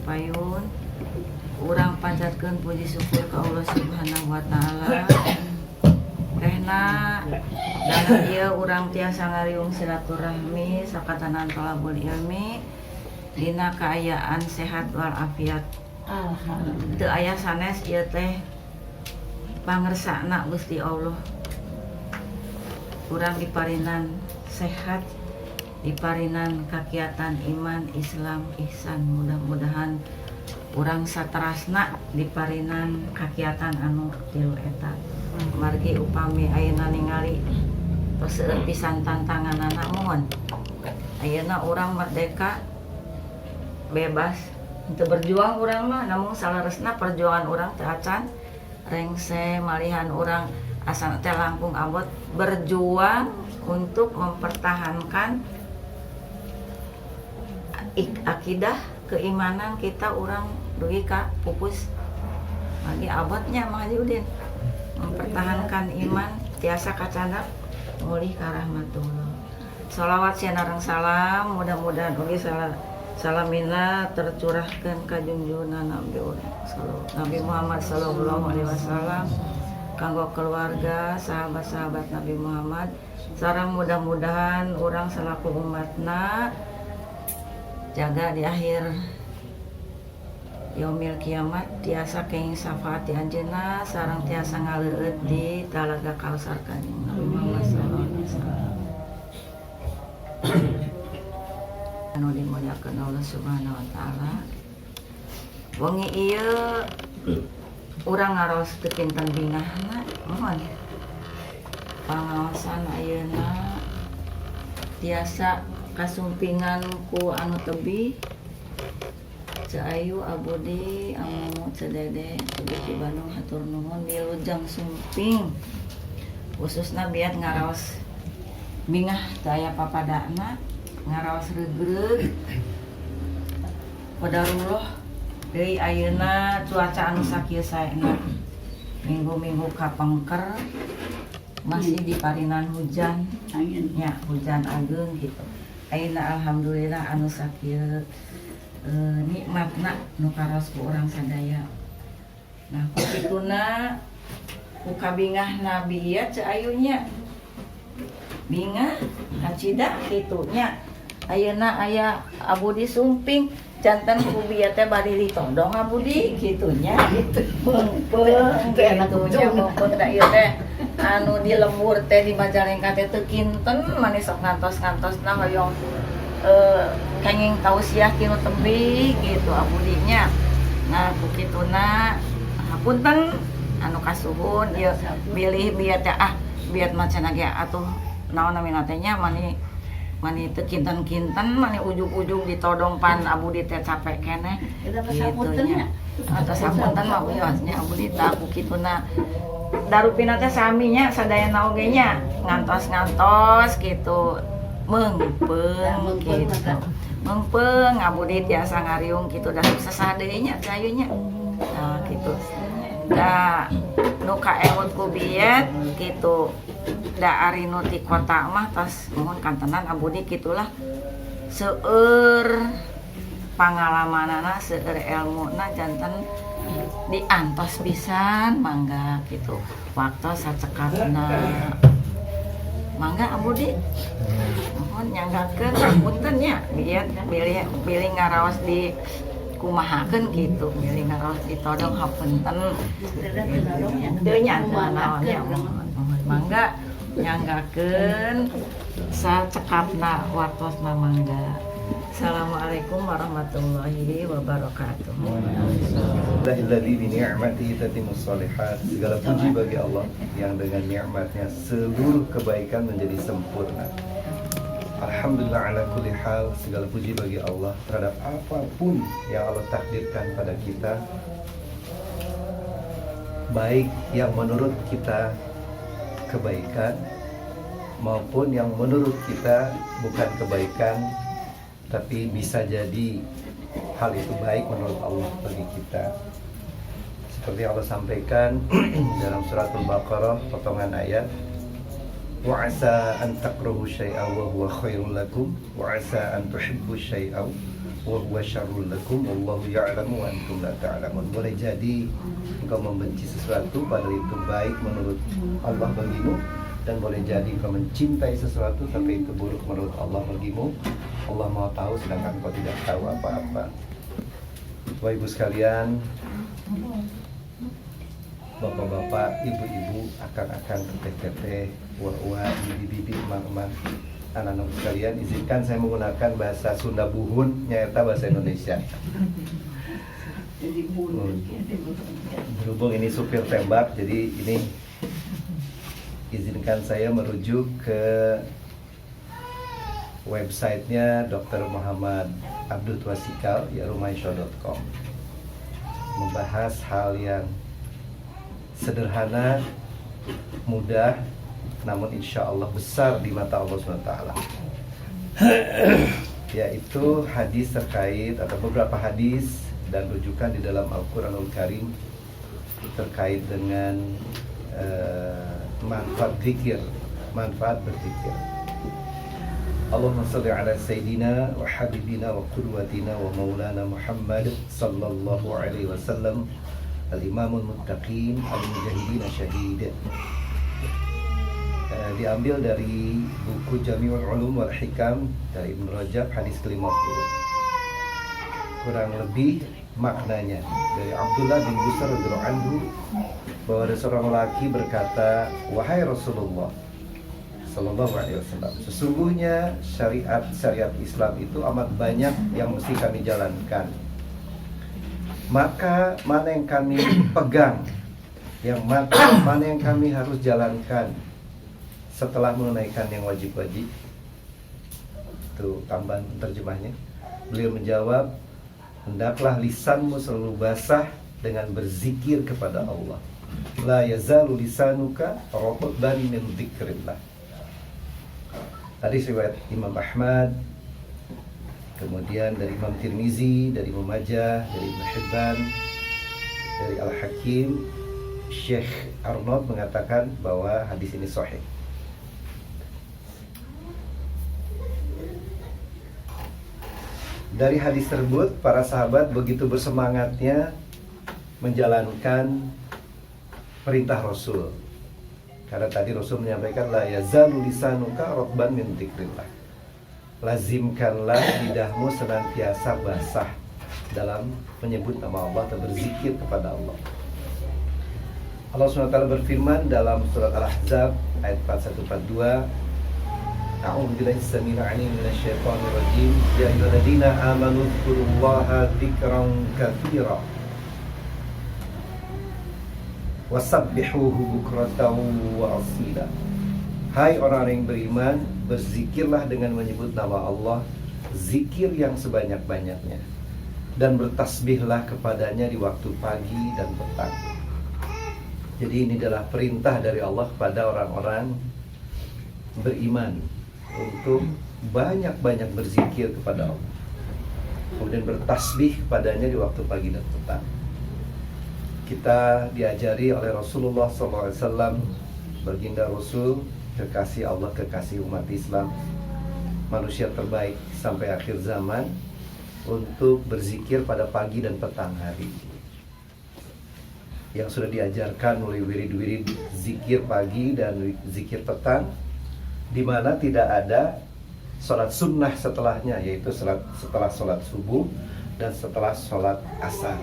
payun urang panjatkeun puji syukur ka Allah Subhanahu wa taala. Rehna dana ieu urang tiasa ngariung silaturahmi sakatanan thalabul ilmi dina kaayaan sehat walafiat. Teu aya sanes ieu teh pangersana Gusti Allah. Urang diparinan sehat, diparinan kakiatan iman, Islam, ihsan. Mudah-mudahan urang saterasna diparinan kakiatan anu tilu eta. Margi upami ayeuna ningali peuseut pisan tantanganana mohon. Ayeuna urang merdeka bebas. Teu berjuang urang mah namun salaresna perjuangan urang teu acan rengse malihan urang asa teh langkung abot berjuang untuk mempertahankan akidah keimanan kita urang dugi ka pupus lagi abotnya Mang Haji Udin mempertahankan iman tiasa kacandak mulih ka rahmatullah. Shalawat sianareng salam mudah-mudahan ugi salamina tercurahkan ka junjungan Nabi Muhammad sallallahu alaihi wasallam kanggo keluarga, sahabat-sahabat Nabi Muhammad sareng mudah-mudahan urang salaku umatna jaga di akhir yaumil kiamat tiasa kenging syafaat ti anjeunna sareng tiasa ngaleueut di Talaga Kausar kanjing Nabi Muhammad sallallahu alaihi wasallam. Anu dimuliakeun Allah Subhanahu wa taala. Wengi ieu urang ngaros teu pinten bingahna mohon pangaosan ayeuna tiasa kasumpingan ku anu tebih Caayu abdi anu cedede di Bandung hatur nuhun wilujeng sumping khususna biat ngaraos bingah teu aya papadana ngaraos regreg qadarullah deui ayeuna cuaca anu sakieu saena minggu-minggu kapengker masih diparinan hujan nya hujan ageung gitu. Ayeuna alhamdulillah anu sakieu nikmatna nu karos ku urang sadaya. Nah kituna ku kabingahna bieu Caayunya bingah hacida kitunya ayeuna aya abdi sumping jantan ku bieu teh bari ditodong abdi kitunya gitu. Beung kitunya mumpung da ieu teh anu di lembur teh di Majalengka teh teu kinten manis sok ngantos-ngantosna hoyong kenging tausiah kinu tebih gitu abdinya. Nah ku kituna hapunten anu kasuhun ieu bilih biat teh biat macana ge atuh naon namina teh nya mani teu kinten-kinten mani ujug-ujug ditodong pan abdi teh capek keneh kitu nya. Atos sapunten mah nya abdi tah ku kituna darupina teh sami nya sadayana oge nya ngantos-ngantos gitu meungpeung gitu. Meungpeung abdi tiasa ngariung kitu da sesah deui nya Caayunya. Nah kitu. Da nu kaewut ku biet kitu. Da ari nu ti kota mah tos mohon kantenan abdi kitulah seueur pangalamanana seueur elmuna janten diantos pisan mangga gitu waktu sacekapna mangga abdi mohon nyanggakeun punten nya biar bilih ngaraos di kumahakeun gitu bilih ngaraos ditodong hapunten teu nya naonnya mangga nyanggakeun sacekapna wartosna mangga. Assalamualaikum warahmatullahi wabarakatuh. Alhamdulilladzi bi ni'matihi tatimmus shalihat. Segala puji bagi Allah yang dengan nikmatnya seluruh kebaikan menjadi sempurna. Alhamdulillah ala kulli hal. Segala puji bagi Allah terhadap apapun yang Allah takdirkan pada kita, baik yang menurut kita kebaikan maupun yang menurut kita bukan kebaikan tapi bisa jadi hal itu baik menurut Allah bagi kita. Seperti Allah sampaikan dalam surat Al-Baqarah potongan ayat, wa asa an takrahu syai'an wa huwa khairul lakum wa asa an tuhibbu syai'an wa huwa syarrul lakum wallahu ya'lamu wa antum la ta'lamun. Boleh jadi engkau membenci sesuatu padahal itu baik menurut Allah bagimu, dan boleh jadi engkau mencintai sesuatu tapi itu buruk menurut Allah bagimu. Allah Maha tahu sedangkan engkau tidak tahu apa-apa. Bapak Ibu sekalian, bapak-bapak, ibu-ibu, akang-akang, teteh-teteh, uwa-uwa, bibi-bibi, emak-emak, anak-anak sekalian, izinkan saya menggunakan bahasa Sunda Buhun, nyata bahasa Indonesia. Berhubung ini supir tembak, jadi ini izinkan saya merujuk ke websitenya Dr. Muhammad Abdul Twasikal, yarumaisha.com, membahas hal yang sederhana, mudah, namun insya Allah besar di mata Allah SWT, yaitu hadis terkait atau beberapa hadis dan rujukan di dalam Al-Quranul Karim terkait dengan manfaat zikir, manfaat berzikir. Allahumma salli ala Sayyidina wa Habibina wa Qudwatina wa Maulana Muhammad sallallahu alaihi wasallam, al-imamul muttaqin, al-mujahidin syahid. Diambil dari buku Jami'ul Ulum wal Hikam dari Ibn Rajab, hadis ke-50. Kurang lebih maknanya dari Abdullah bin Busar radhiyallahu anhu bahwa ada seorang lelaki berkata, wahai Rasulullah sallallahu alaihi wasallam, sesungguhnya syariat Islam itu amat banyak yang mesti kami jalankan. Maka mana yang kami pegang, mana yang kami harus jalankan setelah menunaikan yang wajib-wajib? Itu tambahan terjemahnya. Beliau menjawab, hendaklah lisanmu selalu basah dengan berzikir kepada Allah. La yazalu lisanuka ratban min dzikrillah. Hadis riwayat Imam Ahmad, kemudian dari Imam Tirmizi, dari Ibnu Majah, dari Ibnu Hibban, dari Al-Hakim. Syekh Arnold mengatakan bahwa hadis ini sahih. Dari hadis tersebut, para sahabat begitu bersemangatnya menjalankan perintah Rasul. Karena tadi Rasul menyampaikan, la yazalu lisanuka ratban min dzikrillah. Lazimkanlah lidahmu senantiasa basah dalam menyebut nama Allah atau berzikir kepada Allah. Allah SWT berfirman dalam surat Al-Ahzab ayat 4142, A'udzu billahi samil 'alim minasyaitonir rajim, ya ayyuhalladzina amanu dzkurullaha dzikran katsira wasabbihuhu bukratan wa asila. Hai orang-orang yang beriman, berzikirlah dengan menyebut nama Allah, zikir yang sebanyak-banyaknya, dan bertasbihlah kepadanya di waktu pagi dan petang. Jadi ini adalah perintah dari Allah kepada orang-orang beriman untuk banyak-banyak berzikir kepada Allah, kemudian bertasbih kepadanya di waktu pagi dan petang. Kita diajari oleh Rasulullah SAW, baginda Rasul, kekasih Allah, kekasih umat Islam, manusia terbaik sampai akhir zaman, untuk berzikir pada pagi dan petang hari. Yang sudah diajarkan mulai wirid-wirid zikir pagi dan zikir petang, di mana tidak ada sholat sunnah setelahnya, yaitu setelah sholat subuh dan setelah sholat asar.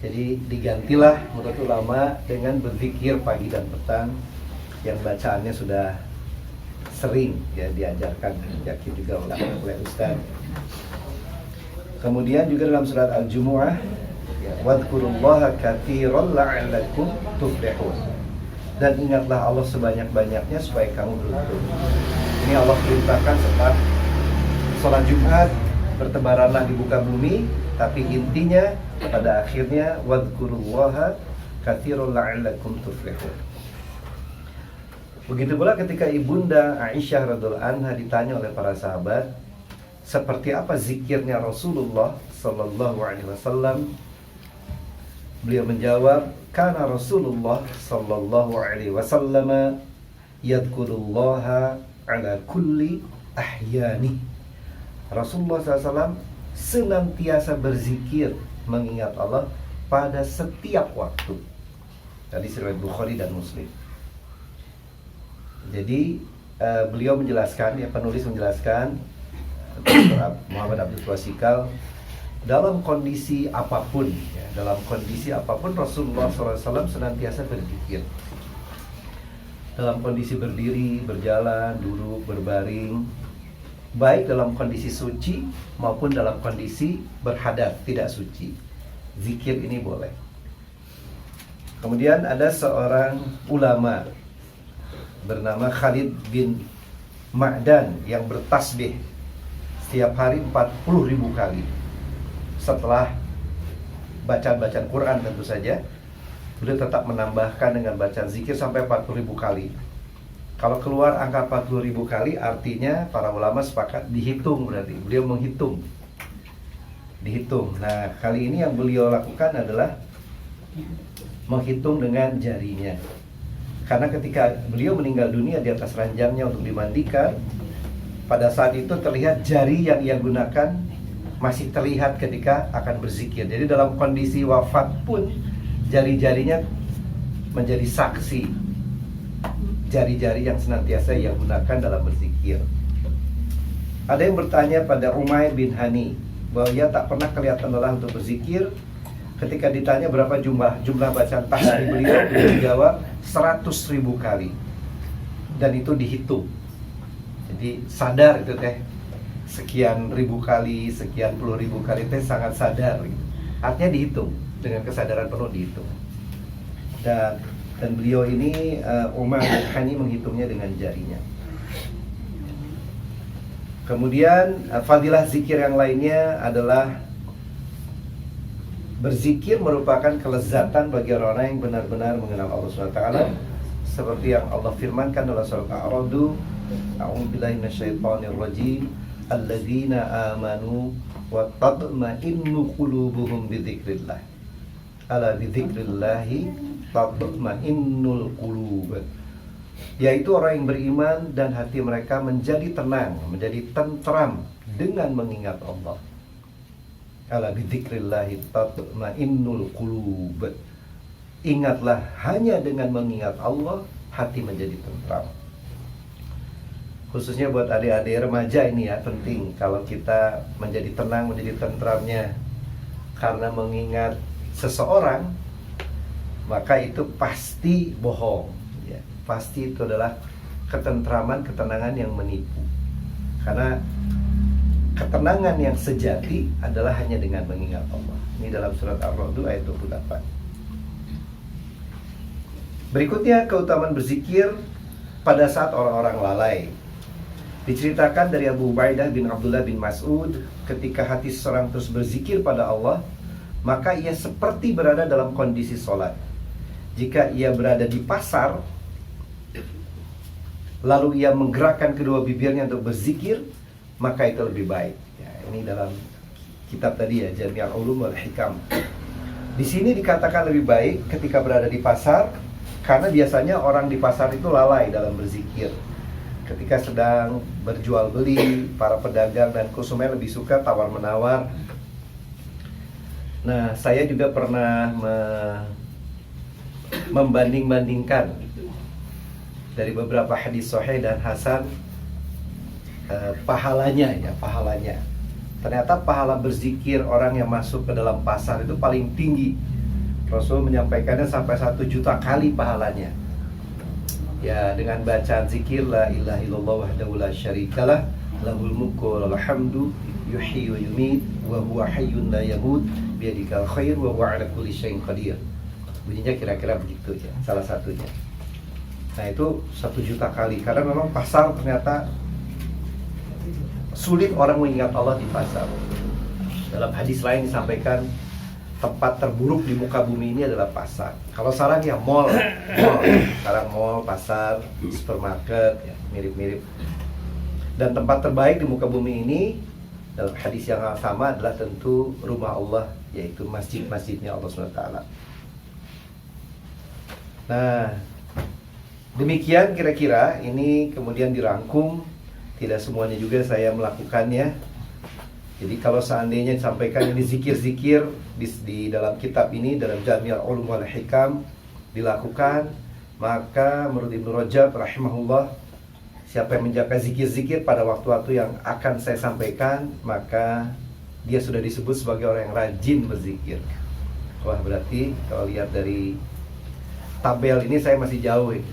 Jadi digantilah menurut ulama dengan berzikir pagi dan petang, yang bacaannya sudah sering ya diajarkan, yakin juga oleh Ustaz. Kemudian juga dalam surat Al-Jumu'ah, ya, wadhkurullaha katsiran la'allakum tuflihun. Dan ingatlah Allah sebanyak-banyaknya supaya kamu beruntung. Ini Allah perintahkan setelah sholat Jumat, bertebaranlah di muka bumi, tapi intinya pada akhirnya wadhkurullaha katsiran la'allakum tuflihun. Begitu pula ketika Ibunda Aisyah radhiyallahu anha ditanya oleh para sahabat, seperti apa zikirnya Rasulullah sallallahu alaihi wasallam? Beliau menjawab, kana Rasulullah sallallahu alaihi wasallam yadhkurullaha ala kulli ahyani. Rasulullah SAW senantiasa berzikir mengingat Allah pada setiap waktu. Tadi riwayat Bukhari dan Muslim. Jadi beliau menjelaskan, ya penulis menjelaskan, Dr. Muhammad Abdul Twasikal, dalam kondisi apapun, ya, dalam kondisi apapun Rasulullah SAW senantiasa berzikir. Dalam kondisi berdiri, berjalan, duduk, berbaring, baik dalam kondisi suci maupun dalam kondisi berhadas, tidak suci, zikir ini boleh. Kemudian ada seorang ulama bernama Khalid bin Ma'dan yang bertasbih setiap hari 40.000 kali. Setelah bacaan Quran tentu saja, beliau tetap menambahkan dengan bacaan zikir sampai 40.000 kali. Kalau keluar angka 40.000 kali, artinya para ulama sepakat dihitung, berarti beliau menghitung, dihitung. Nah, kali ini yang beliau lakukan adalah menghitung dengan jarinya. Karena ketika beliau meninggal dunia di atas ranjangnya untuk dimandikan, pada saat itu terlihat jari yang ia gunakan masih terlihat ketika akan berzikir. Jadi dalam kondisi wafat pun jari-jarinya menjadi saksi, jari-jari yang senantiasa ia gunakan dalam berzikir. Ada yang bertanya pada Umair bin Hani bahwa ia tak pernah kelihatan lelah untuk berzikir. Ketika ditanya berapa jumlah bacaan tasbih beliau menjawab 100.000 kali. Dan itu dihitung. Jadi sadar itu teh, sekian ribu kali, sekian puluh ribu kali teh sangat sadar gitu. Artinya dihitung, dengan kesadaran penuh dihitung. Dan beliau ini Umar bin Hani menghitungnya dengan jarinya. Kemudian fadilah zikir yang lainnya adalah berzikir merupakan kelezatan bagi orang-orang yang benar-benar mengenal Allah SWT, seperti yang Allah firmankan dalam surah Al-A'raf, A'udzubillahi minasyaitonir rajim, alladzina amanu wa tatma'innu qulubuhum bidzikrillah. Ala bidzikrillahi tatma'innul qulub. Yaitu orang yang beriman dan hati mereka menjadi tenang, menjadi tentram dengan mengingat Allah. Ala bidzikrillahi tatma'innul qulub. Ingatlah, hanya dengan mengingat Allah hati menjadi tentram. Khususnya buat adik-adik remaja ini ya, penting kalau kita menjadi tenang, menjadi tentramnya. Karena mengingat seseorang, maka itu pasti bohong ya. Pasti itu adalah ketentraman, ketenangan yang menipu. Karena ketenangan yang sejati adalah hanya dengan mengingat Allah. Ini dalam surat Ar-Ra'd ayat 28. Berikutnya keutamaan berzikir pada saat orang-orang lalai. Diceritakan dari Abu Ubaidah bin Abdullah bin Mas'ud, ketika hati seseorang terus berzikir pada Allah, maka ia seperti berada dalam kondisi sholat. Jika ia berada di pasar, lalu ia menggerakkan kedua bibirnya untuk berzikir, maka itu lebih baik ya. Ini dalam kitab tadi ya, Jami'ul Ulum wal Hikam. Di sini dikatakan lebih baik ketika berada di pasar, karena biasanya orang di pasar itu lalai dalam berzikir. Ketika sedang berjual beli, para pedagang dan konsumen lebih suka tawar-menawar. Nah, saya juga pernah membanding-bandingkan dari beberapa hadis sahih dan hasan pahalanya. Ternyata pahala berzikir orang yang masuk ke dalam pasar itu paling tinggi. Rasul menyampaikannya sampai 1 juta kali pahalanya. Ya, dengan bacaan zikir la ilaha illallah wahdahu la syarikalah, lahul mulku wa lahul hamdu, yuhyi wa yumiit wa huwa hayyun la yamut, biyadikal khair wa huwa ala kulli syai'in qadir. Bunyinya kira-kira begitu ya, salah satunya. Nah, itu 1 juta kali. Karena memang pasar ternyata sulit orang mengingat Allah di pasar. Dalam hadis lain disampaikan, tempat terburuk di muka bumi ini adalah pasar. Kalau sekarang ya mall. Sekarang mall, pasar, supermarket ya, mirip-mirip. Dan tempat terbaik di muka bumi ini dalam hadis yang sama adalah tentu rumah Allah, yaitu masjid-masjidnya Allah SWT. Nah, demikian kira-kira ini kemudian dirangkum. Tidak semuanya juga saya melakukannya. Jadi kalau seandainya disampaikan ini zikir-zikir di dalam kitab ini, dalam Jami' al-Ulum wal Hikam dilakukan, maka menurut Ibnu Rajab rahimahullah, siapa yang menjaga zikir-zikir pada waktu-waktu yang akan saya sampaikan, maka dia sudah disebut sebagai orang yang rajin berzikir. Wah, berarti kalau lihat dari tabel ini saya masih jauh ini.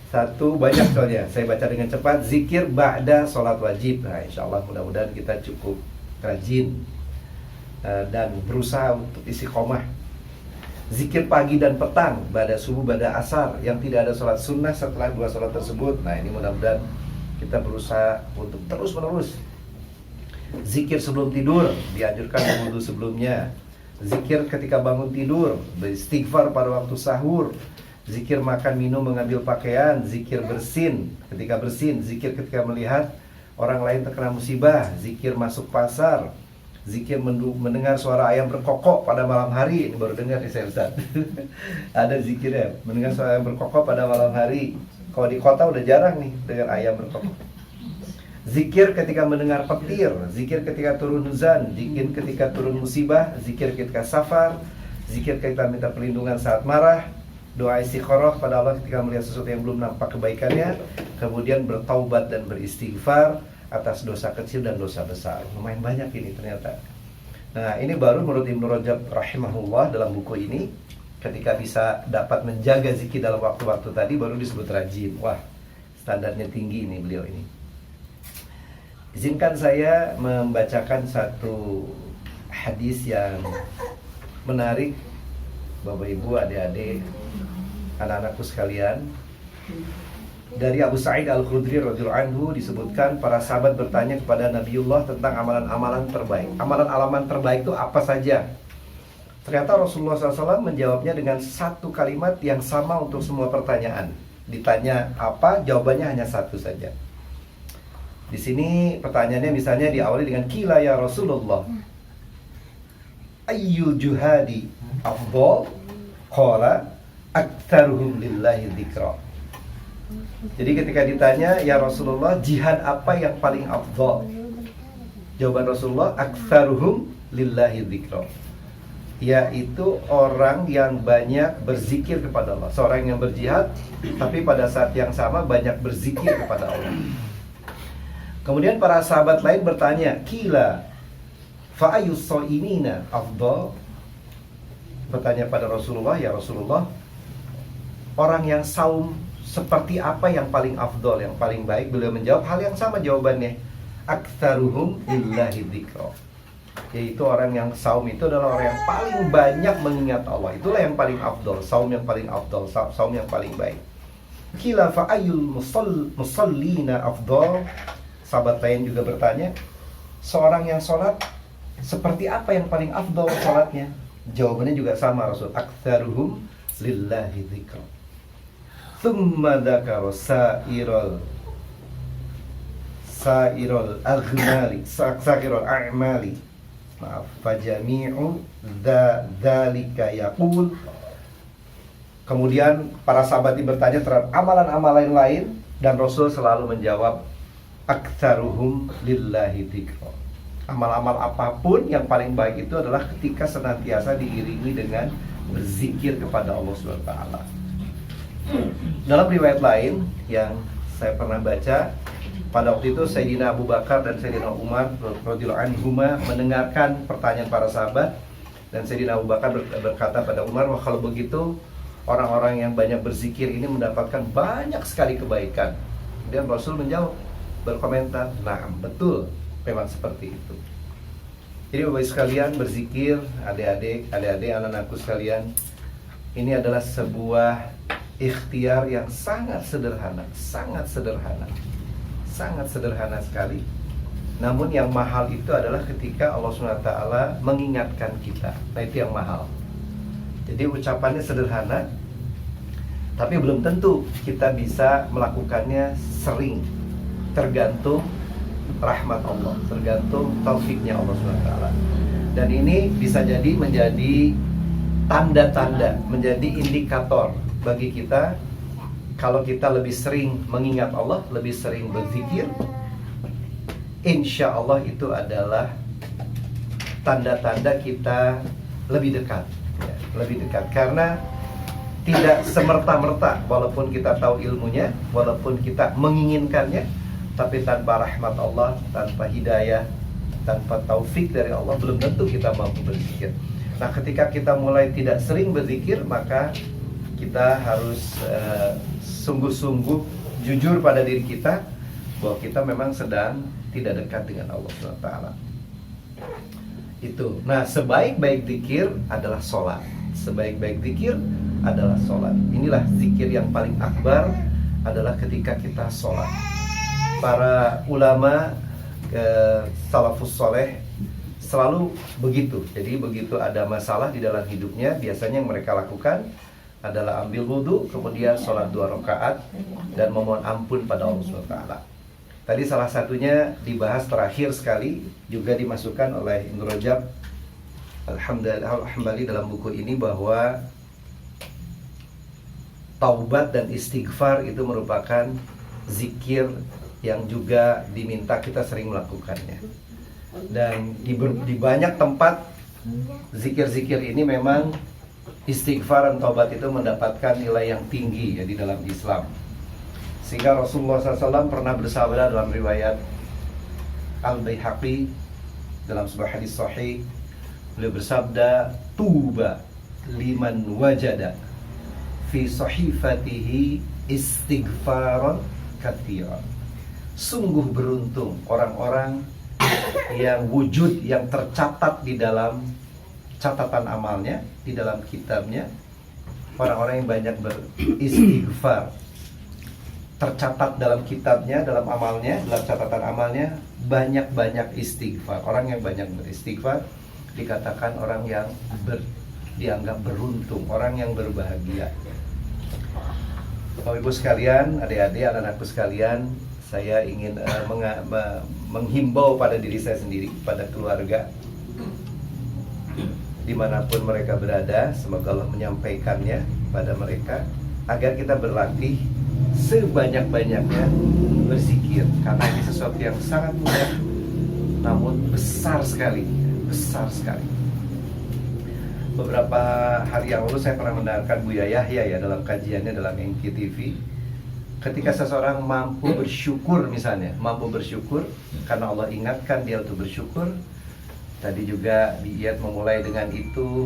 Satu, banyak soalnya, saya baca dengan cepat. Zikir ba'da sholat wajib. Nah, insya Allah mudah-mudahan kita cukup rajin dan berusaha untuk istiqomah. Zikir pagi dan petang, ba'da subuh, ba'da asar, yang tidak ada sholat sunnah setelah dua sholat tersebut. Nah, ini mudah-mudahan kita berusaha untuk terus-menerus. Zikir sebelum tidur, dianjurkan wudhu sebelumnya. Zikir ketika bangun tidur, beristighfar pada waktu sahur. Zikir makan, minum, mengambil pakaian. Zikir bersin ketika bersin. Zikir ketika melihat orang lain terkena musibah. Zikir masuk pasar. Zikir mendengar suara ayam berkokok pada malam hari. Ini baru dengar nih saya, Ustaz. Ada zikirnya, mendengar suara ayam berkokok pada malam hari. Kalau di kota udah jarang nih dengar ayam berkokok. Zikir ketika mendengar petir, zikir ketika turun hujan, zikir ketika turun musibah, zikir ketika safar, zikir ketika minta perlindungan saat marah, doa istikharah pada Allah ketika melihat sesuatu yang belum nampak kebaikannya, kemudian bertaubat dan beristighfar atas dosa kecil dan dosa besar. Lumayan banyak ini ternyata. Nah, ini baru menurut Ibnu Rajab rahimahullah dalam buku ini, ketika bisa dapat menjaga zikir dalam waktu-waktu tadi baru disebut rajin. Wah, standarnya tinggi ini beliau ini. Izinkan saya membacakan satu hadis yang menarik, Bapak Ibu, adik-adik, anak-anakku sekalian. Dari Abu Sa'id Al-Khudri radhiyallahu anhu disebutkan para sahabat bertanya kepada Nabiullah tentang amalan-amalan terbaik. Amalan-amalan terbaik itu apa saja? Ternyata Rasulullah SAW menjawabnya dengan satu kalimat yang sama untuk semua pertanyaan. Ditanya apa, jawabannya hanya satu saja. Di sini pertanyaannya misalnya diawali dengan kila ya Rasulullah, ayyul juhadi afdal? Qala aktsaruhum lillahi dzikra. Jadi ketika ditanya ya Rasulullah, jihad apa yang paling afdal? Jawaban Rasulullah, aktsaruhum lillahi dzikra, yaitu orang yang banyak berzikir kepada Allah. Seorang yang berjihad tapi pada saat yang sama banyak berzikir kepada Allah. Kemudian para sahabat lain bertanya, kila fa'ayus so'imina afdal? Bertanya pada Rasulullah, ya Rasulullah, orang yang saum seperti apa yang paling afdal, yang paling baik? Beliau menjawab hal yang sama jawabannya, aktsaruhum lillahi dzikra, yaitu orang yang saum itu adalah orang yang paling banyak mengingat Allah. Itulah yang paling afdal, saum yang paling afdal, saum yang paling baik. Kila fa'ayul musallina afdal? Sahabat lain juga bertanya, seorang yang sholat seperti apa yang paling afdal sholatnya? Jawabannya juga sama Rasul, aktsaruhum lillahi dzikra. Tsumma dzakara sa'irul a'mali. Maaf, fajami'u dzalika yaqul. Kemudian para sahabat ini bertanya terhadap amalan-amalan lain dan Rasul selalu menjawab, aktsaruhum lillahi dzikra. Amal-amal apapun yang paling baik itu adalah ketika senantiasa diiringi dengan berzikir kepada Allah Subhanahu wa taala. Dalam riwayat lain yang saya pernah baca, pada waktu itu Sayyidina Abu Bakar dan Sayyidina Umar radhiyallahu anhuma mendengarkan pertanyaan para sahabat, dan Sayyidina Abu Bakar berkata pada Umar, wah kalau begitu orang-orang yang banyak berzikir ini mendapatkan banyak sekali kebaikan. Kemudian Rasul menjawab, berkomentar, nah betul, memang seperti itu. Jadi Bapak sekalian, berzikir, adik-adik, anak-anakku sekalian, ini adalah sebuah ikhtiar yang sangat sederhana, sangat sederhana sekali. Namun yang mahal itu adalah ketika Allah SWT mengingatkan kita. Nah, itu yang mahal. Jadi ucapannya sederhana, tapi belum tentu kita bisa melakukannya sering. Tergantung rahmat Allah, tergantung taufiknya Allah SWT. Dan ini bisa jadi menjadi tanda-tanda, menjadi indikator bagi kita. Kalau kita lebih sering mengingat Allah, lebih sering berzikir, insya Allah itu adalah tanda-tanda kita lebih dekat, ya, lebih dekat. Karena tidak semerta-merta, walaupun kita tahu ilmunya, walaupun kita menginginkannya, tapi tanpa rahmat Allah, tanpa hidayah, tanpa taufik dari Allah, belum tentu kita mampu berzikir. Nah, ketika kita mulai tidak sering berzikir, maka kita harus sungguh-sungguh jujur pada diri kita bahwa kita memang sedang tidak dekat dengan Allah SWT. Itu. Nah, sebaik-baik zikir adalah sholat. Sebaik-baik zikir adalah sholat. Inilah zikir yang paling akbar, adalah ketika kita sholat. Para ulama salafus soleh selalu begitu. Jadi begitu ada masalah di dalam hidupnya, biasanya yang mereka lakukan adalah ambil wudhu, kemudian sholat 2 rakaat dan memohon ampun pada Allah SWT. Tadi salah satunya dibahas terakhir sekali, juga dimasukkan oleh Ibnu Rajab Al-Hambali dalam buku ini, bahwa taubat dan istighfar itu merupakan zikir yang juga diminta kita sering melakukannya. Dan di banyak tempat zikir-zikir ini memang istighfar dan taubat itu mendapatkan nilai yang tinggi ya di dalam Islam. Sehingga Rasulullah SAW pernah bersabda dalam riwayat Al-Baihaqi dalam sebuah hadis sahih, beliau bersabda, tuba liman wajada fi sahifatihi istighfaran katsiran. Sungguh beruntung orang-orang yang wujud, yang tercatat di dalam catatan amalnya, di dalam kitabnya, orang-orang yang banyak beristighfar, tercatat dalam kitabnya, dalam amalnya, dalam catatan amalnya, banyak-banyak istighfar. Orang yang banyak beristighfar dikatakan orang yang dianggap beruntung, orang yang berbahagia. Bapak Ibu sekalian, adik-adik, anak-anakku sekalian, saya ingin menghimbau pada diri saya sendiri, pada keluarga, dimanapun mereka berada, semoga Allah menyampaikannya pada mereka, agar kita berlatih sebanyak-banyaknya berzikir. Karena ini sesuatu yang sangat mudah, namun besar sekali, besar sekali. Beberapa hari yang lalu saya pernah mendengarkan Buya Yahya ya dalam kajiannya dalam NKTV. Ketika seseorang mampu bersyukur, misalnya mampu bersyukur karena Allah ingatkan dia untuk bersyukur. Tadi juga diet memulai dengan itu,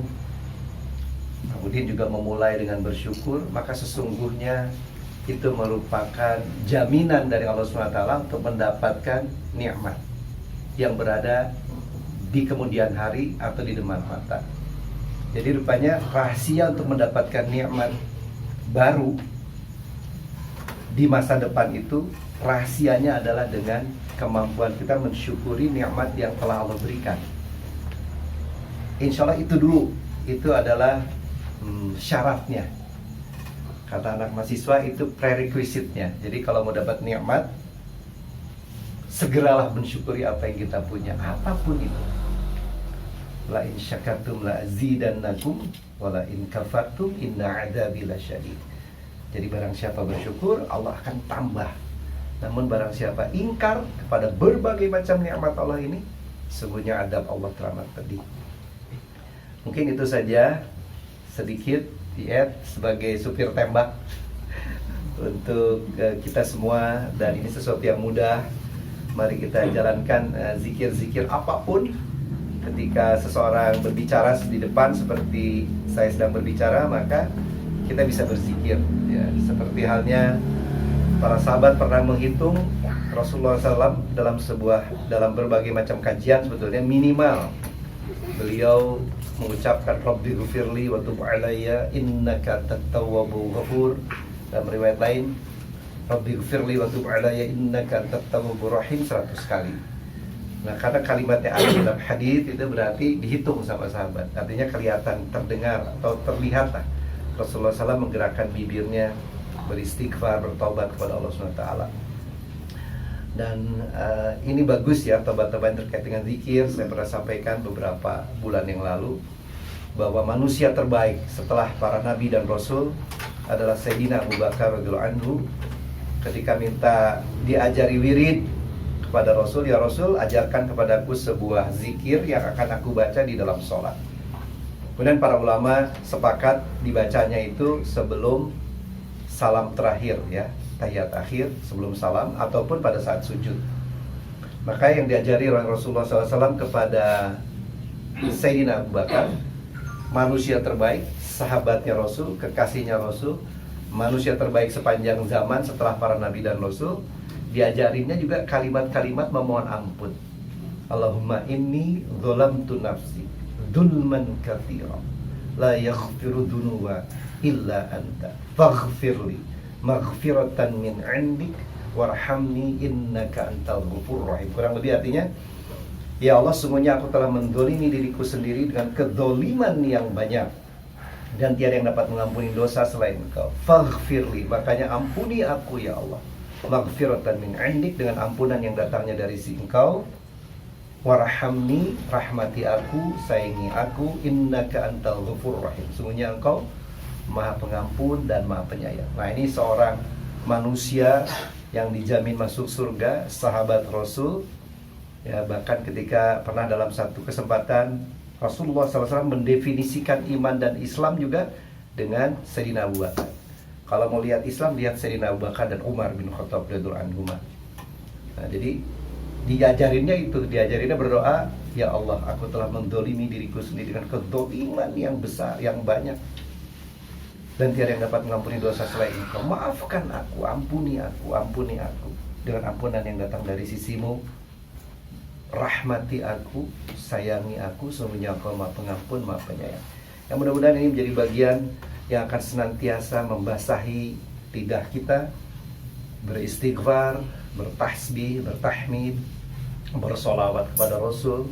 kemudian juga memulai dengan bersyukur, maka sesungguhnya itu merupakan jaminan dari Allah SWT untuk mendapatkan nikmat yang berada di kemudian hari atau di depan mata. Jadi rupanya rahasia untuk mendapatkan nikmat baru di masa depan itu, rahasianya adalah dengan kemampuan kita mensyukuri nikmat yang telah Allah berikan. Insya Allah itu dulu, itu adalah syaratnya. Kata anak mahasiswa itu prerequisite-nya. Jadi kalau mau dapat nikmat, segeralah mensyukuri apa yang kita punya, apapun itu. La in syakartum la azidannakum wa la in kafartum inna adzabi lasyadid. Jadi barang siapa bersyukur, Allah akan tambah. Namun barang siapa ingkar kepada berbagai macam nikmat Allah ini, sesungguhnya adab Allah teramat pedih. Mungkin itu saja sedikit diet sebagai supir tembak untuk kita semua, dan ini sesuatu yang mudah. Mari kita jalankan zikir-zikir apapun. Ketika seseorang berbicara di depan seperti saya sedang berbicara, maka kita bisa berzikir ya. Seperti halnya para sahabat pernah menghitung Rasulullah SAW dalam berbagai macam kajian, sebetulnya minimal beliau mengucapkan Rabbi ghfirli wa tub alayya innaka at-tawwabur ghafur. Dalam riwayat lain Rabbi ghfirli wa tub alayya innaka at-tawwabur rahim 100 kali. Nah, karena kalimatnya ada dalam hadis itu berarti dihitung sama sahabat. Artinya kelihatan, terdengar atau terlihat lah Rasulullah SAW menggerakkan bibirnya beristighfar, bertobat kepada Allah SWT. Dan ini bagus ya, tobat-tobat terkait dengan zikir. Saya pernah sampaikan beberapa bulan yang lalu bahwa manusia terbaik setelah para nabi dan rasul adalah Sayyidina Abu Bakar radhiyallahu anhu. Ketika minta diajari wirid kepada Rasul, ya Rasul, ajarkan kepadaku sebuah zikir yang akan aku baca di dalam sholat. Kemudian para ulama sepakat dibacanya itu sebelum salam terakhir ya, tahiyat akhir sebelum salam ataupun pada saat sujud. Maka yang diajari oleh Rasulullah SAW kepada Sayyidina Abu Bakar, manusia terbaik, sahabatnya Rasul, kekasihnya Rasul, manusia terbaik sepanjang zaman setelah para nabi dan rasul, diajarinnya juga kalimat-kalimat memohon ampun. Allahumma inni dzalamtu nafsi dzulman katsira la yaghfiru dzunuba illa anta faghfirli maghfiratan min 'indik warhamni innaka antal ghafurur rahim. Kurang lebih artinya, ya Allah, sungguhnya aku telah mendolimi diriku sendiri dengan kedoliman yang banyak, dan tiada yang dapat mengampuni dosa selain Engkau. Faghfirli, makanya ampuni aku ya Allah. Maghfiratan min 'indik, dengan ampunan yang datangnya dari si Engkau. Warhamni, rahmati aku, sayangi aku, innaka antal ghafurur rahim. Sungguhnya Engkau Maha Pengampun dan Maha Penyayang. Nah, ini seorang manusia yang dijamin masuk surga, sahabat Rasul. Ya, bahkan ketika pernah dalam satu kesempatan Rasulullah SAW mendefinisikan iman dan Islam juga dengan Sayyidina Abu Bakar. Kalau mau lihat Islam, lihat Sayyidina Abu Bakar dan Umar bin Khattab radhiyallahu anhuma. Nah, jadi diajarinnya berdoa, ya Allah, aku telah mendolimi diriku sendiri dengan kedoliman yang besar, yang banyak, dan tiada yang dapat mengampuni dosa selain Engkau. Maafkan aku, ampuni aku dengan ampunan yang datang dari sisimu. Rahmati aku, sayangi aku, sungguhnya Engkau Maha Pengampun, Maha Penyayang. Yang mudah-mudahan ini menjadi bagian yang akan senantiasa membasahi lidah kita, beristighfar, bertasbih, bertahmid, bersolawat kepada Rasul.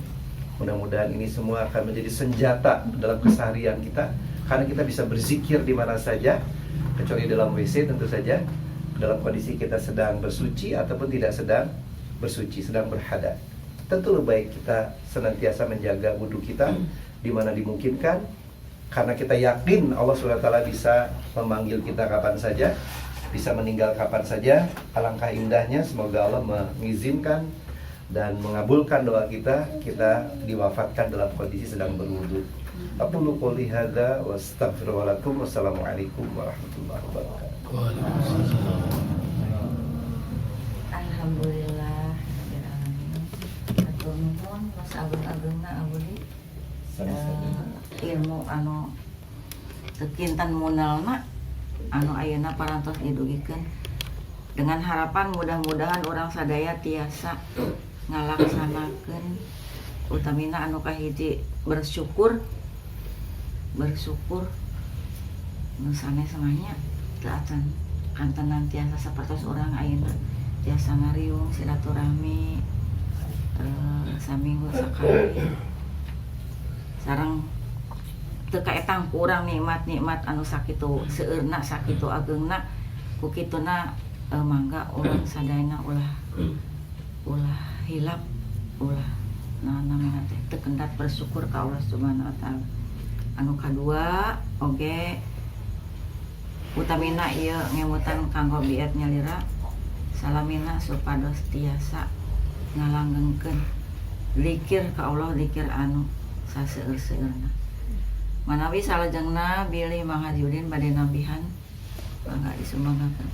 Mudah-mudahan ini semua akan menjadi senjata dalam keseharian kita, karena kita bisa berzikir di mana saja, kecuali dalam WC tentu saja, dalam kondisi kita sedang bersuci ataupun tidak sedang bersuci, sedang berhadas. Tentu lebih baik kita senantiasa menjaga wudhu kita di mana dimungkinkan, karena kita yakin Allah SWT bisa memanggil kita kapan saja, bisa meninggal kapan saja. Alangkah indahnya semoga Allah mengizinkan dan mengabulkan doa kita diwafatkan dalam kondisi sedang berwudhu. Aqulu qouli hadza wa astaghfirullahaladzim. Wassalamualaikum warahmatullahi wabarakatuh. Alhamdulillah. Nuhun Mas Agung-agungna abdi ilmu anu tekintan munalna anu ayeuna parantos didugikeun, dengan harapan mudah-mudahan orang sadaya tiasa ngalaksanakeun utamina anu kahiji bersyukur nu sanes-sanesnya teu acan kantenan tiasa sapertos urang ayeuna tiasa ngariung silaturahmi saminggu sakali sareng teu kaetang kurang nikmat-nikmat anu sakitu seueurna sakitu ageungna, ku kituna mangga urang sadayana ulah hilap ulah namina teh teu kendat bersyukur ka Allah Subhanahu wa taala. Anu kadua oge utamina ieu ngemutan kanggo biat nyalira salamina supados tiasa ngalanggengkeun zikir ka Allah, zikir anu saseueur-seueurna. Manawi salajengna bilih Mang Haji Udin bade nabihan, mangga disumbangkeun.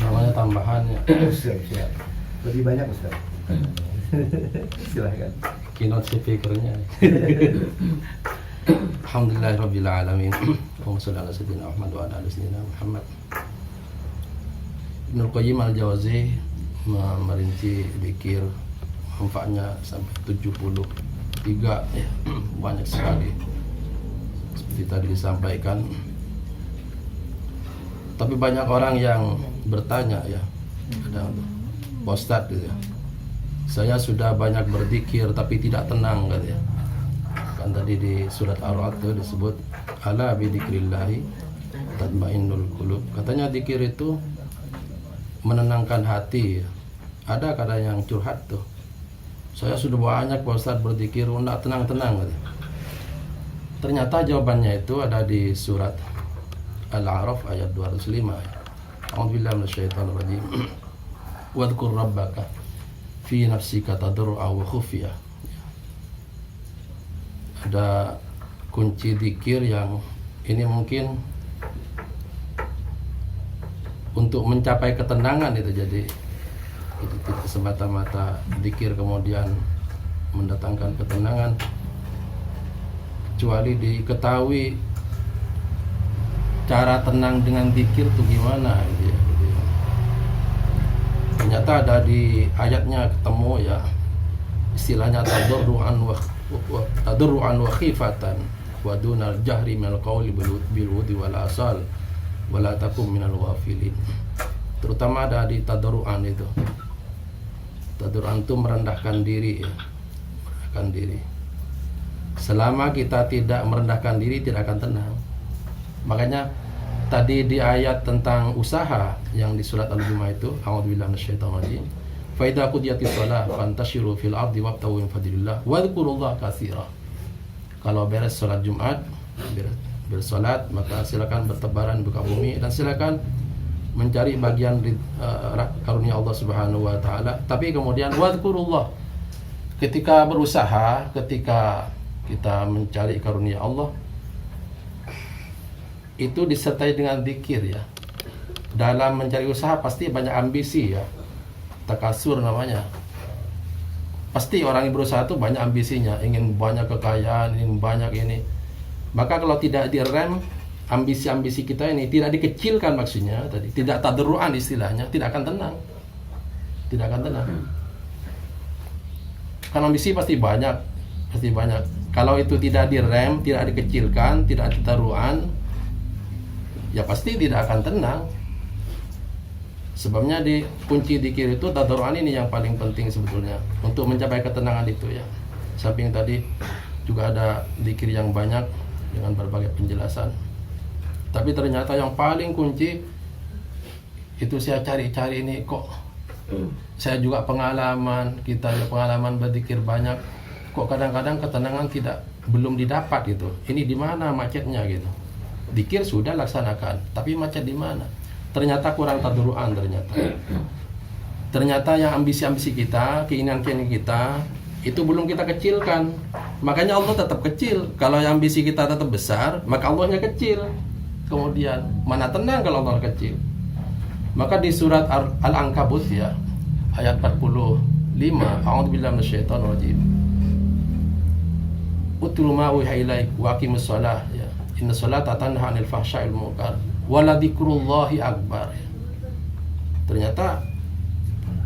Namanya tambahan ya. Siap. Lebih banyak Ustaz. Silahkan. Keynote speakernya. Alhamdulillahirabbil alamin. Allahumma shalli ala sayyidina Muhammad wa ala ali sayyidina Muhammad. Ibnu Qayyim al-Jauzi merinci zikir manfaatnya sampai 73 ya, banyak sekali seperti tadi disampaikan. Tapi banyak orang yang bertanya ya, kadang Pak Ustadz gitu ya, saya sudah banyak berzikir tapi tidak tenang gitu ya. Kan tadi di surat Ar-Ra'd itu disebut ala bi dzikrillahi tatmainnul qulub. Katanya zikir itu menenangkan hati. Ada kadang yang curhat tuh, saya sudah banyak Pak Ustadz berzikir enggak tenang-tenang gitu. Ternyata jawabannya itu ada di surat Al-A'raf ayat 205. A'udzubillahi minasyaitonir rajim. Wadhkur rabbaka fi nafsika tadarru'a wa khufiyah. Ada kunci zikir yang ini mungkin untuk mencapai ketenangan itu, jadi itu tidak semata-mata zikir kemudian mendatangkan ketenangan, kecuali diketahui cara tenang dengan zikir itu gimana gitu ya. Ternyata ada di ayatnya ketemu ya istilahnya tadarruan wa khifatan wa dunal jahri minal qawli bil wudi wal asal wala takum minal ghafilin. Terutama ada di tadarruan itu. Tadarruan itu merendahkan diri ya. Merendahkan diri. Selama kita tidak merendahkan diri tidak akan tenang. Makanya tadi di ayat tentang usaha yang di surat Al-Jumu'ah itu, a'udzubillahi minasyaitonir rajim. Fa idza qudiyatis shalah fantashiru fil ardi wabtaghu min fadlillah wadhkurullaha katsira. Kalau beres salat Jumat, bersolat, maka silakan bertebaran buka bumi dan silakan mencari bagian karunia Allah Subhanahu wa taala. Tapi kemudian wadhkurullah, ketika berusaha, ketika kita mencari karunia Allah itu disertai dengan zikir ya. Dalam mencari usaha pasti banyak ambisi ya. Takasur namanya. Pasti orang yang berusaha itu banyak ambisinya, ingin banyak kekayaan, ingin banyak ini. Maka kalau tidak direm ambisi-ambisi kita ini, tidak dikecilkan maksudnya tadi, tidak tadarruan istilahnya, tidak akan tenang. Tidak akan tenang. Karena ambisi pasti banyak, pasti banyak. Kalau itu tidak direm, tidak dikecilkan, tidak tadarruan, ya pasti tidak akan tenang. Sebabnya di kunci zikir itu tadarruan ini yang paling penting sebetulnya untuk mencapai ketenangan itu ya. Samping tadi juga ada zikir yang banyak dengan berbagai penjelasan. Tapi ternyata yang paling kunci itu saya cari-cari ini kok saya juga pengalaman, kita ada pengalaman berzikir banyak, kok kadang-kadang ketenangan belum didapat gitu. Ini di mana macetnya gitu. Zikir sudah laksanakan, tapi macet di mana? Ternyata kurang tadarruan ternyata. Ternyata yang ambisi-ambisi kita, keinginan-keinginan kita itu belum kita kecilkan. Makanya Allah tetap kecil. Kalau yang ambisi kita tetap besar, maka Allahnya kecil. Kemudian mana tenang kalau Allah kecil. Maka di surat Al-Ankabut ya, ayat 45, a'udzubillahi minasyaitonir rajim. Utlu ma uhiya ilaik wa aqimus shalah ya. Inna sholata tanha 'anil fahsya'i wal munkar wa la dzikrullahi akbar. Ternyata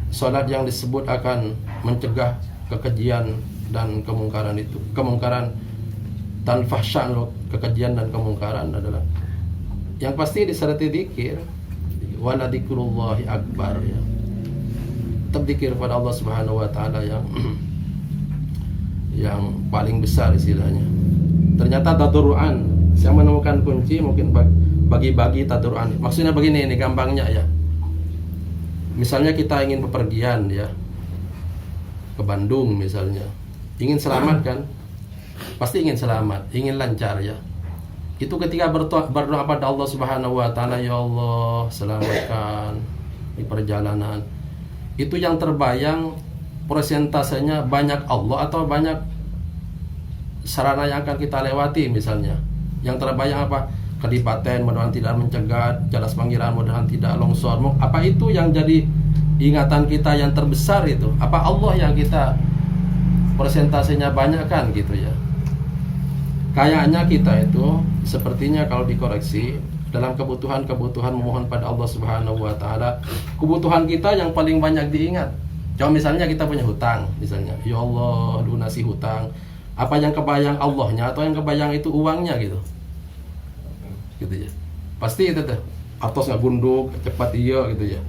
salat yang disebut akan mencegah kekejian dan kemungkaran itu, kemungkaran dan fahsya, kekejian dan kemungkaran adalah yang pasti disertai zikir, wala dzikrullahi akbar ya. Tetap zikir pada Allah Subhanahu wa taala yang paling besar istilahnya. Ternyata tadarruan, saya menemukan kunci mungkin bagi-bagi tadarruan. Maksudnya begini, ini gampangnya ya. Misalnya kita ingin bepergian ya ke Bandung misalnya, ingin selamat kan, pasti ingin selamat, ingin lancar ya. Itu ketika berdoa pada Allah Subhanahu wa taala, ya Allah selamatkan di perjalanan. Itu yang terbayang persentasenya banyak Allah atau banyak sarana yang akan kita lewati misalnya. Yang terbayang apa? Kadipaten, mudah-mudahan tidak mencegat, Jalas Panggilan, mudah-mudahan tidak longsor. Apa itu yang jadi ingatan kita yang terbesar itu? Apa Allah yang kita persentasenya banyak kan gitu ya? Kayaknya kita itu sepertinya kalau dikoreksi dalam kebutuhan memohon pada Allah Subhanahu wa taala, kebutuhan kita yang paling banyak diingat. Coba misalnya kita punya hutang, misalnya, ya Allah lunasi hutang. Apa yang kebayang Allahnya atau yang kebayang itu uangnya gitu? Gitu ya. Pasti itu tuh. Atos nggak gunduk, cepat iya gitu ya.